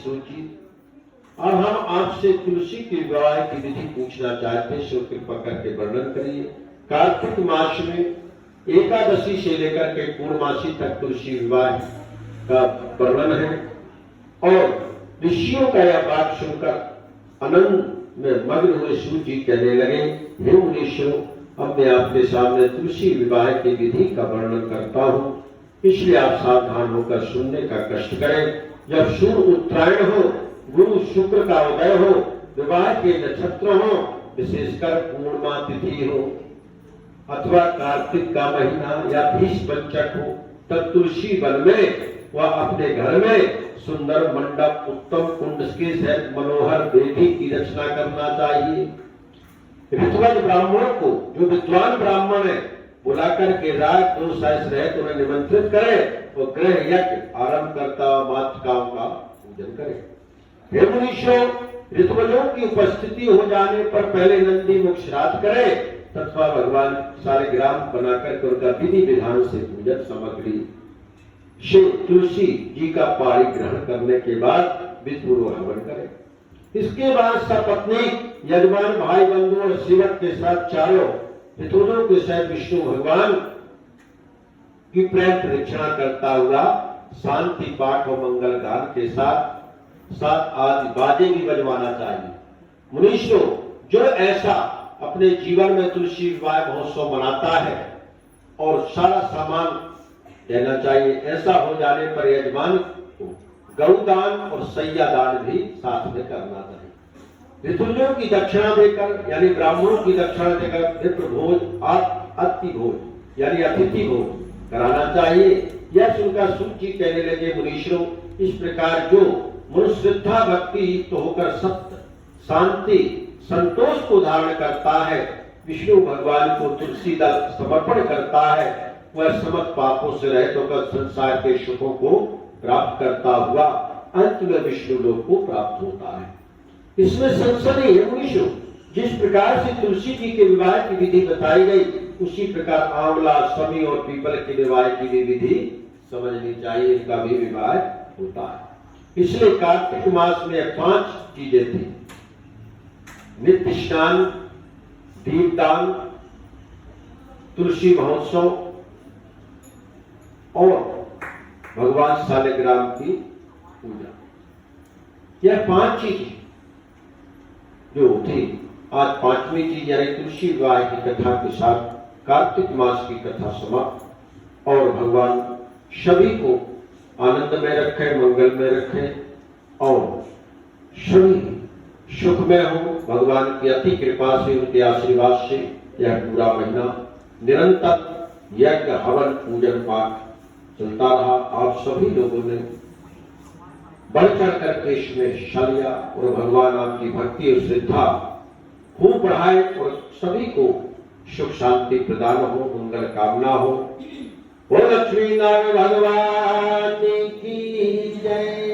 सूची। अब हम आपसे तुलसी के विवाह की विधि पूछना चाहते हैं, सो कृपा करके वर्णन करिए। कार्तिक मास में एकादशी से लेकर के पूर्णमासी तक तुलसी विवाह का वर्णन है और ऋषियों का यह बात सुनकर आनंद में मग्न हुए सूर्य जी कहने लगे, हे मुनीश्वरों, अब मैं आपके सामने तुलसी विवाह की विधि का वर्णन करता हूँ, इसलिए आप सावधान होकर सुनने का कष्ट करें। जब सूर्य उत्तरायण हो, गुरु शुक्र का उदय हो, विवाह के नक्षत्र हो, विशेषकर पूर्णिमा तिथि हो अथवा कार्तिक का महीना या भीष पंचक हो, तब तुलसी वन में वह अपने घर में सुंदर मंडप, उत्तम कुंड के सहित मनोहर वेदी की रचना करना चाहिए। ऋतुवत ब्राह्मणों को, जो विद्वान ब्राह्मण है, बुलाकर के रात 2 सहस्र रहित उन्हें निमंत्रित करे और गृह यज्ञ आरंभ करता मातृकाओं का पूजन करे। हे मुनीश्वरों, ऋतुवजों की उपस्थिति हो जाने पर पहले नंदी मुख श्राद्ध करे तथा भगवान सारे ग्राम बनाकर के उनका विधि विधान से पूजन सामग्री से तुलसी जी का पाणी ग्रहण करने के बाद विधिपूर्वक हवन करे। इसके बाद सपत्नी, यजमान, भाई बंधु और सेवक के साथ चारों ऋतुजों के साथ विष्णु भगवान की प्रेम परीक्षणा करता हुआ शांति पाठ और मंगल गान के साथ आदि बाजे भी बजवाना चाहिए। मुनीश्वरों, जो ऐसा अपने जीवन में तुलसी विवाह महोत्सव मनाता है और सारा सामान देना चाहिए, ऐसा हो जाने पर यजमान को गौदान और सैया दान भी साथ में करना चाहिए। ऋतुजों की दक्षिणा देकर यानी ब्राह्मणों की दक्षिणा देकर पितृ भोज, अति भोज यानी अतिथि भोज कराना चाहिए। यह सुनकर सूची कहने लगे, मुनीश्वरों, इस प्रकार जो मनुष्य श्रद्धा भक्ति युक्त होकर सत्य, शांति, संतोष को धारण करता है, विष्णु भगवान को तुलसी दल समर्पण करता है, वह समस्त पापों से रहित होकर संसार के सुखों को प्राप्त करता हुआ अंत में विष्णु लोक को प्राप्त होता है। इसमें संशय नहीं है मुनीश्वरों, जिस प्रकार से तुलसी जी के विवाह की विधि बताई गई, उसी प्रकार आंवला, समी और पीपल के विवाह की भी विधि समझनी चाहिए, इनका भी विवाह होता है। इसलिए कार्तिक मास में 5 चीजें थी, नित्य स्नान, दीपदान, तुलसी महोत्सव और भगवान शालिग्राम की पूजा। यह 5 चीज जो थी, आज 5वीं चीज यानी तुलसी विवाह की कथा के साथ कार्तिक मास की कथा समाप्त और भगवान सभी को आनंद में रखे, मंगल में रखे और सभी सुख में हो। भगवान की अति कृपा से, उनके आशीर्वाद से यह पूरा महीना निरंतर यज्ञ, हवन, पूजन पाठ चलता रहा। आप सभी लोगों ने बढ़ चढ़ करके इसमें हिस्सा लिया और भगवान आपकी भक्ति और श्रद्धा खूब बढ़ाए और सभी को सुख शांति प्रदान हो, मंगल कामना हो। वो लक्ष्मी नारायण भगवान की जय।